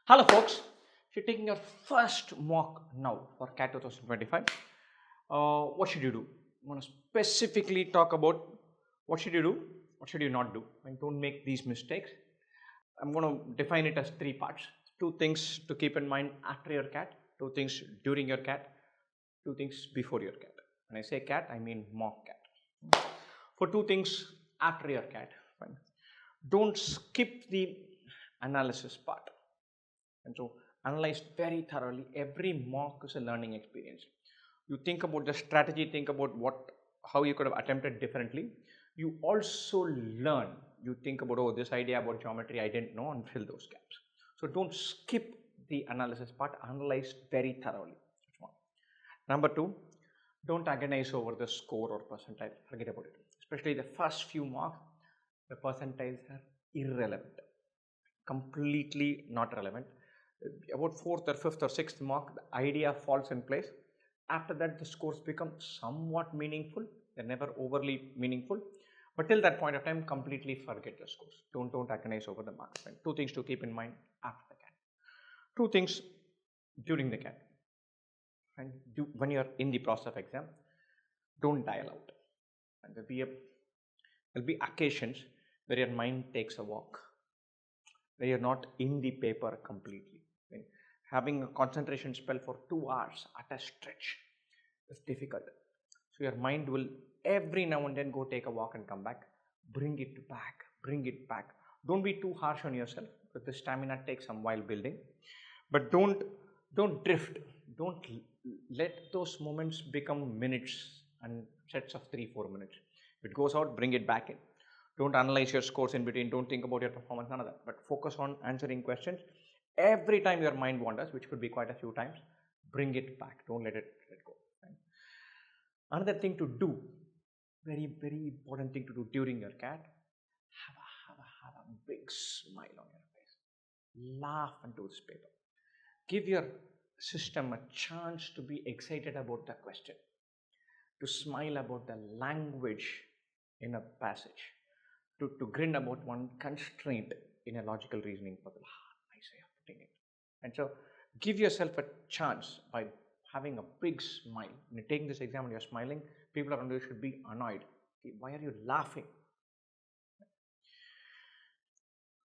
Hello folks, if you're taking your first mock now for CAT 2025, what should you do? I'm going to specifically talk about what should you do, what should you not do, and don't make these mistakes. I'm going to define it as three parts. Two things to keep in mind after your CAT, two things during your CAT, two things before your CAT. When I say CAT, I mean mock CAT. For two things after your CAT, fine. Don't skip the analysis part. And so analyze very thoroughly. Every mock is a learning experience. You think about the strategy, think about how you could have attempted differently. You also learn. You think about, oh, this idea about geometry I didn't know, and fill those gaps. So don't skip the analysis part. Analyze very thoroughly. That's one. Number two, don't agonize over the score or percentile. Forget about it. Especially the first few marks, the percentiles are irrelevant. Completely not relevant. About fourth or fifth or sixth mark, the idea falls in place. After that, the scores become somewhat meaningful. They're never overly meaningful. But till that point of time, completely forget the scores. Don't agonize over the marks. Right? Two things to keep in mind after the CAT. Two things during the CAT. And when you're in the process of exam, don't dial out. And there'll be occasions where your mind takes a walk, where you're not in the paper completely. Having a concentration spell for 2 hours at a stretch is difficult. So your mind will every now and then go take a walk and come back. Bring it back. Don't be too harsh on yourself, because the stamina takes some while building. But don't drift. Don't let those moments become minutes and sets of 3-4 minutes. If it goes out, bring it back in. Don't analyze your scores in between. Don't think about your performance, none of that. But focus on answering questions. Every time your mind wanders, which could be quite a few times, bring it back. Don't let it go. Right? Another thing to do, very, very important thing to do during your CAT, have a big smile on your face. Laugh into this paper. Give your system a chance to be excited about the question, to smile about the language in a passage, to grin about one constraint in a logical reasoning puzzle. Nice way of putting it. And so give yourself a chance by having a big smile. When you're taking this exam and you're smiling, people around you should be annoyed. Why are you laughing?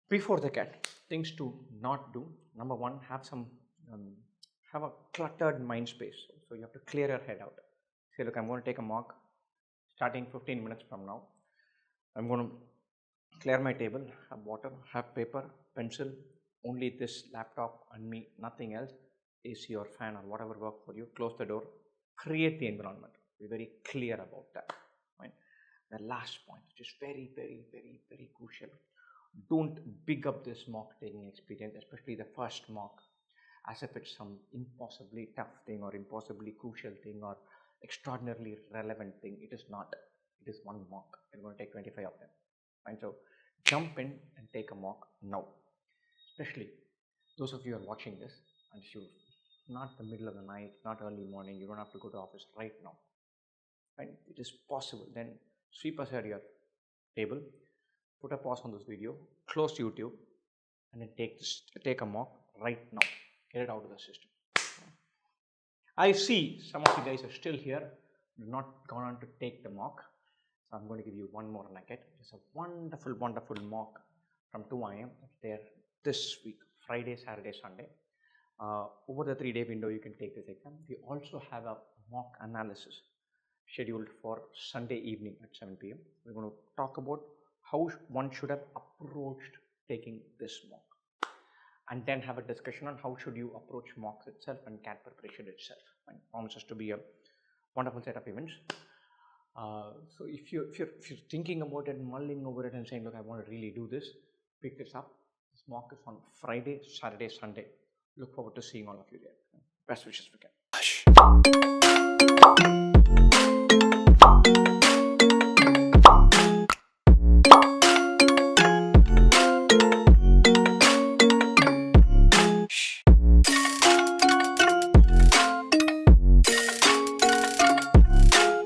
Before the CAT, things to not do. Number one, have a cluttered mind space. So you have to clear your head out. Say, look, I'm going to take a mock starting 15 minutes from now. I'm going to clear my table, have water, have paper, pencil, only this laptop and me, nothing else. AC or fan or whatever works for you. Close the door, create the environment. Be very clear about that. Right? The last point, which is very, very, very, very crucial. Don't big up this mock taking experience, especially the first mock, as if it's some impossibly tough thing or impossibly crucial thing or extraordinarily relevant thing. It is not. It is one mock. You're going to take 25 of them. And so jump in and take a mock now. Especially those of you who are watching this, and if you not the middle of the night, not early morning, you don't have to go to office right now. Right? It is possible. Then sweep aside your table, put a pause on this video, close YouTube, and then take a mock right now. Get it out of the system. I see some of you guys are still here, not gone on to take the mock. So I'm going to give you one more nugget. It's a wonderful, wonderful mock from 2 AM. It's there this week, Friday, Saturday, Sunday. Over the 3-day window, you can take this exam. We also have a mock analysis scheduled for Sunday evening at 7 PM. We're going to talk about how one should have approached taking this mock, and then have a discussion on how should you approach mocks itself and CAT preparation itself. And promises to be a wonderful set of events. So if you're thinking about it, mulling over it and saying, look, I want to really do this, pick this up. This mock is on Friday, Saturday, Sunday. Look forward to seeing all of you there. Best wishes for CAT.